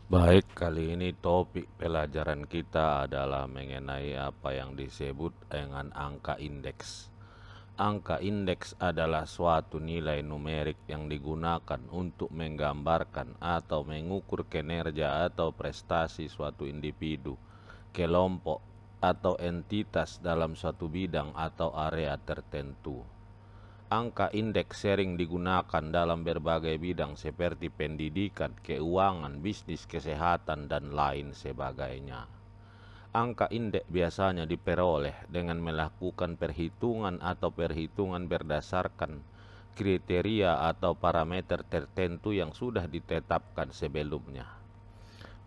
Baik, kali ini topik pelajaran kita adalah mengenai apa yang disebut dengan angka indeks. Angka indeks adalah suatu nilai numerik yang digunakan untuk menggambarkan atau mengukur kinerja atau prestasi suatu individu, kelompok, atau entitas dalam suatu bidang atau area tertentu. Angka indeks sering digunakan dalam berbagai bidang seperti pendidikan, keuangan, bisnis, kesehatan, dan lain sebagainya. Angka indeks biasanya diperoleh dengan melakukan perhitungan atau perhitungan berdasarkan kriteria atau parameter tertentu yang sudah ditetapkan sebelumnya.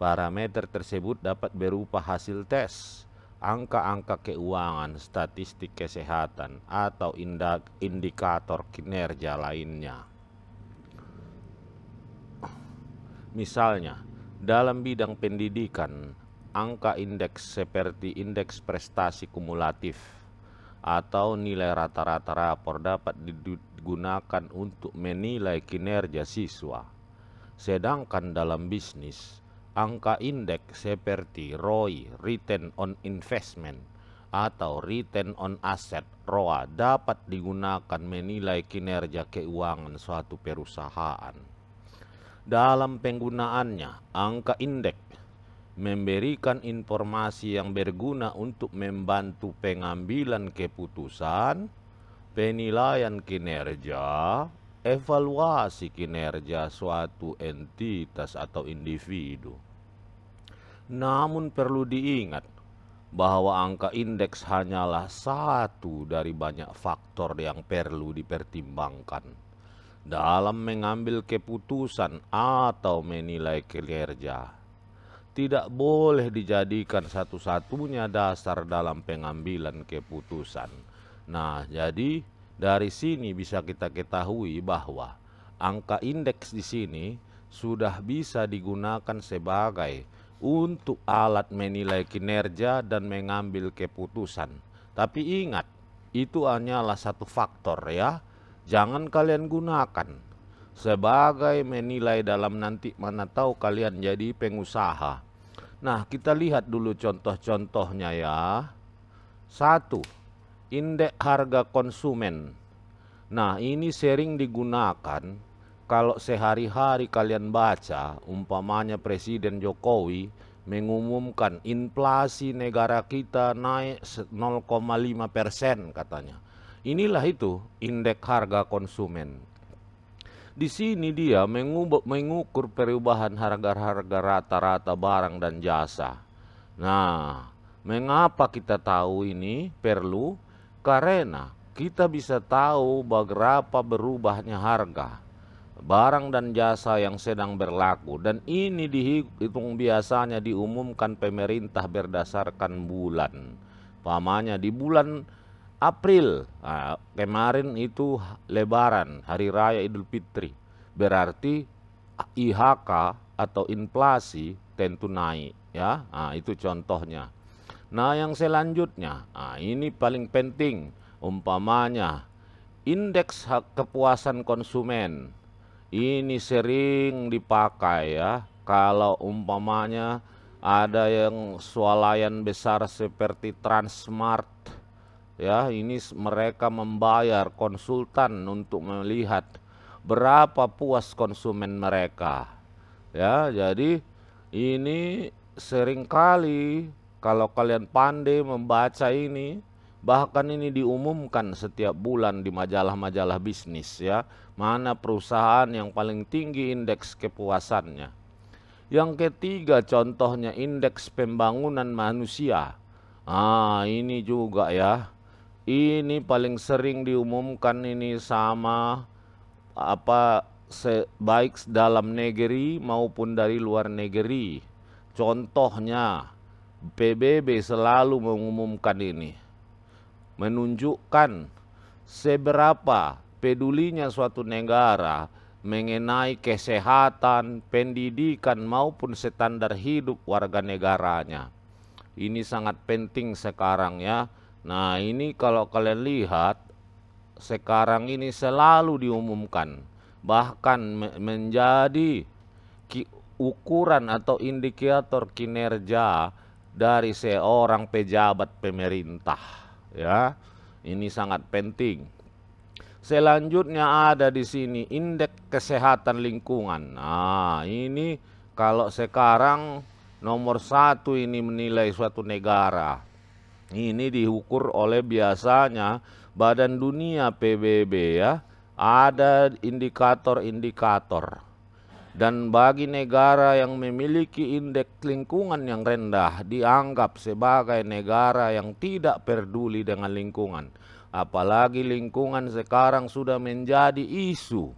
Parameter tersebut dapat berupa hasil tes, angka-angka keuangan, statistik kesehatan, atau indikator kinerja lainnya. Misalnya, dalam bidang pendidikan, angka indeks seperti indeks prestasi kumulatif atau nilai rata-rata rapor dapat digunakan untuk menilai kinerja siswa. Sedangkan dalam bisnis, angka indeks seperti ROI, Return on Investment, atau Return on Asset, ROA, dapat digunakan menilai kinerja keuangan suatu perusahaan. Dalam penggunaannya, angka indeks memberikan informasi yang berguna untuk membantu pengambilan keputusan, penilaian kinerja, evaluasi kinerja suatu entitas atau individu. Namun perlu diingat bahwa angka indeks hanyalah satu dari banyak faktor yang perlu dipertimbangkan dalam mengambil keputusan atau menilai kinerja. Tidak boleh dijadikan satu-satunya dasar dalam pengambilan keputusan. Nah, jadi dari sini bisa kita ketahui bahwa angka indeks di sini sudah bisa digunakan sebagai untuk alat menilai kinerja dan mengambil keputusan. Tapi ingat, itu hanyalah satu faktor ya. Jangan kalian gunakan sebagai menilai dalam nanti mana tahu kalian jadi pengusaha. Nah, kita lihat dulu contoh-contohnya ya. Satu, indeks harga konsumen. Nah, ini sering digunakan kalau sehari-hari kalian baca, umpamanya Presiden Jokowi mengumumkan inflasi negara kita naik 0,5% katanya. Inilah itu indeks harga konsumen. Di sini dia mengukur perubahan harga-harga rata-rata barang dan jasa. Nah, mengapa kita tahu ini perlu? Karena kita bisa tahu berapa berubahnya harga barang dan jasa yang sedang berlaku, dan ini dihitung biasanya diumumkan pemerintah berdasarkan bulan. Pamannya di bulan April, kemarin itu Lebaran, Hari Raya Idul Fitri, berarti IHK atau inflasi tentu naik ya. Itu contohnya. Nah, yang selanjutnya, ini paling penting, umpamanya indeks kepuasan konsumen. Ini sering dipakai ya kalau umpamanya ada yang swalayan besar seperti Transmart ya, ini mereka membayar konsultan untuk melihat berapa puas konsumen mereka ya. Jadi ini seringkali kalau kalian pandai membaca ini, bahkan ini diumumkan setiap bulan di majalah-majalah bisnis ya, mana perusahaan yang paling tinggi indeks kepuasannya. Yang ketiga contohnya indeks pembangunan manusia. Ini juga ya. Ini paling sering diumumkan ini sama baik dalam negeri maupun dari luar negeri. Contohnya PBB selalu mengumumkan ini, menunjukkan seberapa pedulinya suatu negara mengenai kesehatan, pendidikan maupun standar hidup warga negaranya. Ini sangat penting sekarang ya. Nah, ini kalau kalian lihat sekarang ini selalu diumumkan, bahkan menjadi ukuran atau indikator kinerja dari seorang pejabat pemerintah, ya. Ini sangat penting. Selanjutnya ada di sini indeks kesehatan lingkungan. Nah, ini kalau sekarang nomor 1 ini menilai suatu negara. Ini diukur oleh biasanya Badan Dunia PBB, ya. Ada indikator-indikator. Dan bagi negara yang memiliki indeks lingkungan yang rendah dianggap sebagai negara yang tidak peduli dengan lingkungan. Apalagi lingkungan sekarang sudah menjadi isu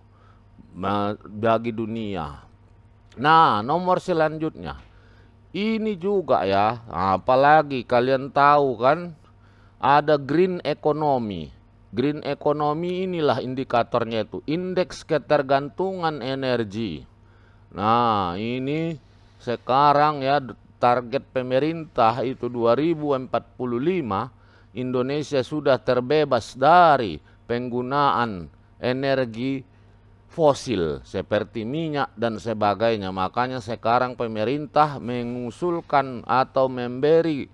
bagi dunia. Nah, nomor selanjutnya. Ini juga ya, apalagi kalian tahu kan ada green economy. Green economy inilah indikatornya itu, indeks ketergantungan energi. Nah, ini sekarang ya target pemerintah itu 2045 Indonesia sudah terbebas dari penggunaan energi fosil seperti minyak dan sebagainya. Makanya sekarang pemerintah mengusulkan atau memberi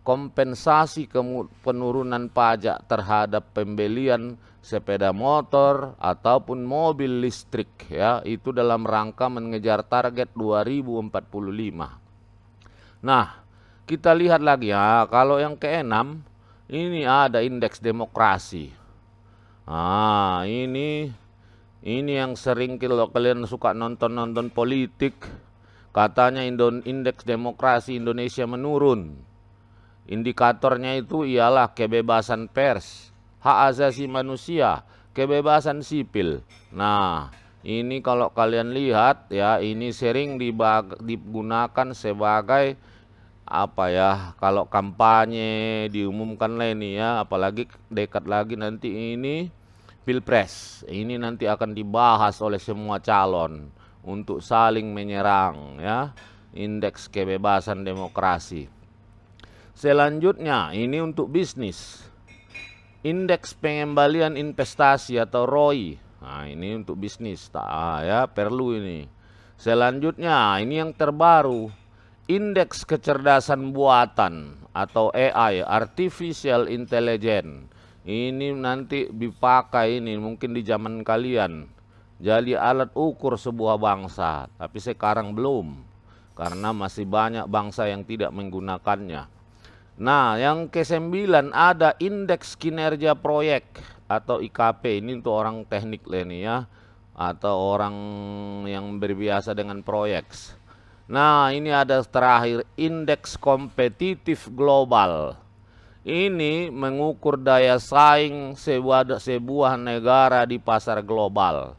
kompensasi penurunan pajak terhadap pembelian sepeda motor ataupun mobil listrik, ya. Itu dalam rangka mengejar target 2045. Nah, kita lihat lagi ya, kalau yang keenam ini ada indeks demokrasi. Ah, ini yang sering kalau kalian suka nonton politik, katanya indeks demokrasi Indonesia menurun. Indikatornya itu ialah kebebasan pers, hak asasi manusia, kebebasan sipil. Nah, ini kalau kalian lihat ya, ini sering digunakan sebagai apa ya, kalau kampanye diumumkan lah ini ya, apalagi dekat lagi nanti ini Pilpres. Ini nanti akan dibahas oleh semua calon untuk saling menyerang, ya. Indeks kebebasan demokrasi. Selanjutnya ini untuk bisnis. Indeks pengembalian investasi atau ROI. Nah, ini untuk bisnis, ya, perlu ini. Selanjutnya ini yang terbaru, indeks kecerdasan buatan atau AI, artificial intelligence. Ini nanti dipakai ini mungkin di zaman kalian jadi alat ukur sebuah bangsa, tapi sekarang belum karena masih banyak bangsa yang tidak menggunakannya. Nah, yang ke-9 ada indeks kinerja proyek atau IKP. Ini untuk orang teknik lah ini ya, atau orang yang berbiasa dengan proyek. Nah, ini ada terakhir indeks kompetitif global. Ini mengukur daya saing sebuah negara di pasar global.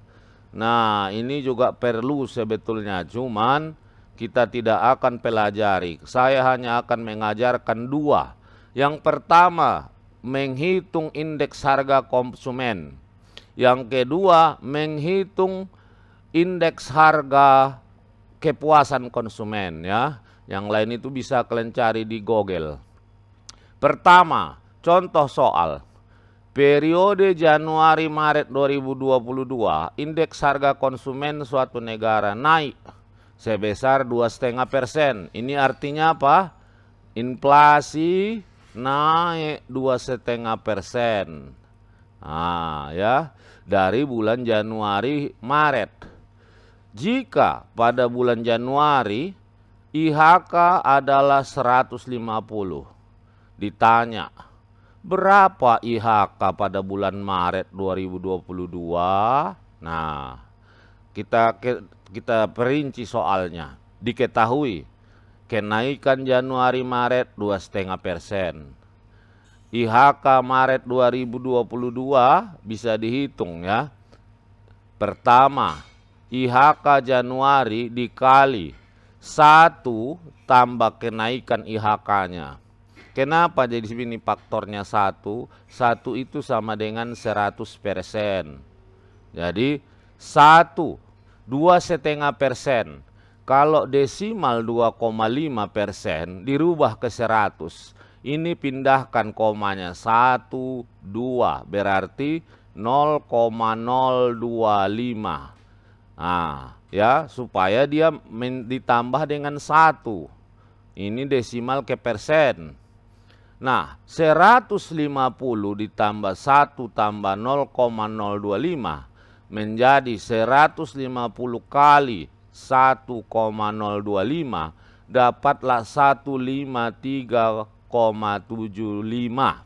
Nah, ini juga perlu sebetulnya, cuman kita tidak akan pelajari. Saya hanya akan mengajarkan dua. Yang pertama, menghitung indeks harga konsumen. Yang kedua, menghitung indeks harga kepuasan konsumen, ya. Yang lain itu bisa kalian cari di Google. Pertama, contoh soal. Periode Januari-Maret 2022, indeks harga konsumen suatu negara naik sebesar 2,5%. Ini artinya apa? Inflasi naik 2,5%. Nah, ya, dari bulan Januari-Maret. Jika pada bulan Januari IHK adalah 150. Ditanya, berapa IHK pada bulan Maret 2022? Nah, kita perinci soalnya. Diketahui kenaikan Januari-Maret 2,5%. IHK Maret 2022 bisa dihitung ya. Pertama, IHK Januari dikali 1 tambah kenaikan IHK-nya. Kenapa jadi sini faktornya 1? 1 itu sama dengan 100%. Jadi 1, 2,5%. Kalau desimal 2,5% dirubah ke 100. Ini pindahkan komanya 1, 2. Berarti 0,025. Nah, ya, supaya dia ditambah dengan 1. Ini desimal ke persen. Nah, 150 ditambah 1 tambah 0,025 menjadi 150 kali 1,025, dapatlah 153,75.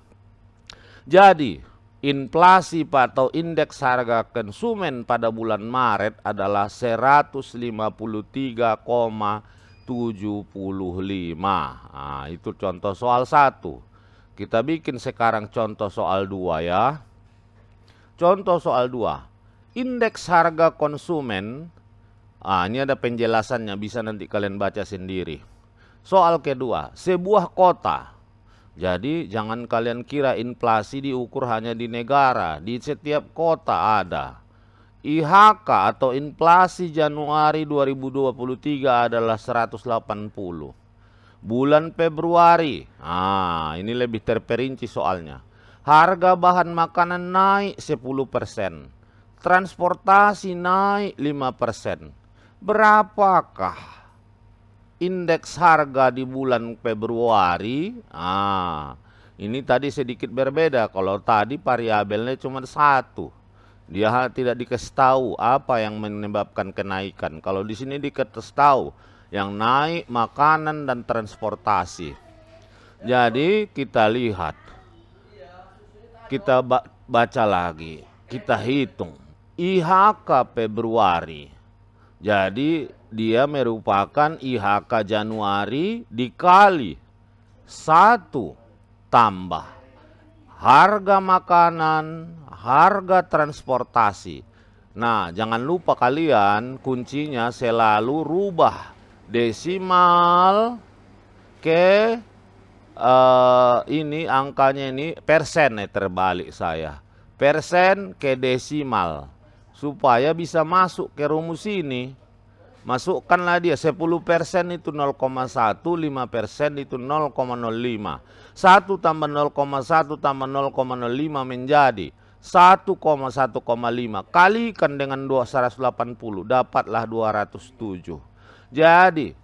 Jadi, inflasi atau indeks harga konsumen pada bulan Maret adalah 153,75. Nah, itu contoh soal 1. Kita bikin sekarang contoh soal 2 ya. Contoh soal 2. Indeks harga konsumen. Ini ada penjelasannya, bisa nanti kalian baca sendiri. Soal kedua, sebuah kota. Jadi jangan kalian kira inflasi diukur hanya di negara. Di setiap kota ada. IHK atau inflasi Januari 2023 adalah 180. Bulan Februari, ini lebih terperinci soalnya. Harga bahan makanan naik 10%. Transportasi naik 5%. Berapakah indeks harga di bulan Februari? Ini tadi sedikit berbeda. Kalau tadi variabelnya cuma 1. Dia tidak dikasih tahu apa yang menyebabkan kenaikan. Kalau di sini dikasih tahu yang naik makanan dan transportasi. Jadi kita lihat, kita baca lagi, kita hitung IHK Februari. Jadi dia merupakan IHK Januari dikali 1 tambah harga makanan, harga transportasi. Nah, jangan lupa kalian kuncinya selalu rubah desimal ke ini angkanya ini persen, terbalik saya. Persen ke desimal supaya bisa masuk ke rumus ini. Masukkanlah dia 10% itu 0,1, 5% itu 0,05. 1 tambah 0,1 tambah 0,05 menjadi 1,1,5. Kalikan dengan 280, dapatlah 207. Jadi,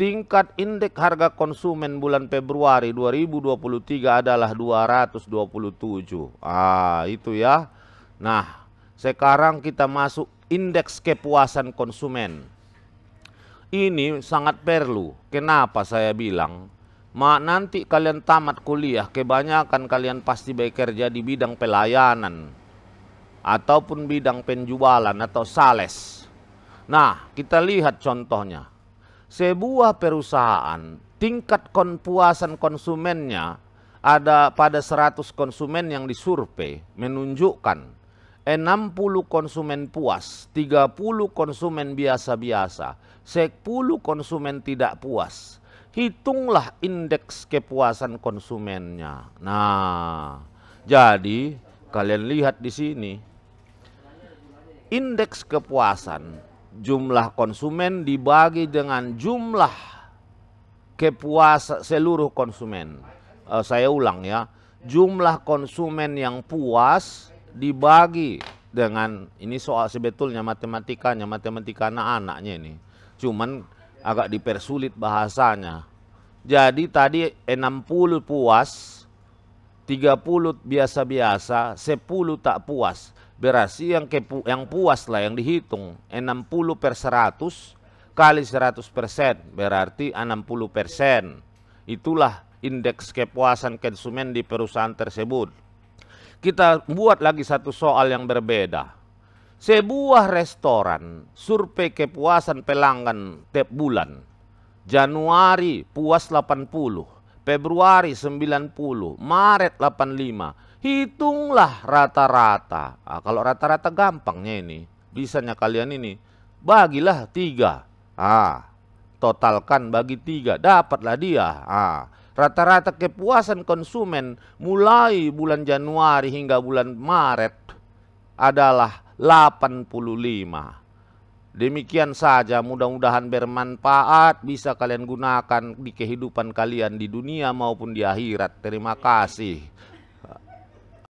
tingkat indeks harga konsumen bulan Februari 2023 adalah 227. Itu ya. Nah, sekarang kita masuk indeks kepuasan konsumen. Ini sangat perlu. Kenapa saya bilang? Nanti kalian tamat kuliah, kebanyakan kalian pasti bekerja di bidang pelayanan ataupun bidang penjualan atau sales. Nah, kita lihat contohnya. Sebuah perusahaan, tingkat kepuasan konsumennya ada pada 100 konsumen yang disurvei menunjukkan 60 konsumen puas, 30 konsumen biasa-biasa, 10 konsumen tidak puas. Hitunglah indeks kepuasan konsumennya. Nah, jadi kalian lihat di sini. Indeks kepuasan, jumlah konsumen dibagi dengan jumlah kepuasan seluruh konsumen. Saya ulang ya. Jumlah konsumen yang puas dibagi dengan, ini soal sebetulnya matematika anak-anaknya ini. Cuman agak dipersulit bahasanya. Jadi tadi 60 puas, 30 biasa-biasa, 10 tak puas. Berarti yang puas lah yang dihitung. 60/100 kali 100%, berarti 60%. Itulah indeks kepuasan konsumen di perusahaan tersebut. Kita buat lagi satu soal yang berbeda. Sebuah restoran survei kepuasan pelanggan tiap bulan. Januari puas 80, Februari 90, Maret 85. Hitunglah rata-rata. Kalau rata-rata gampangnya ini. Bisanya kalian ini. Bagilah 3. Totalkan bagi 3. Dapatlah dia. Rata-rata kepuasan konsumen mulai bulan Januari hingga bulan Maret adalah 85. Demikian saja, mudah-mudahan bermanfaat, bisa kalian gunakan di kehidupan kalian di dunia maupun di akhirat. Terima kasih.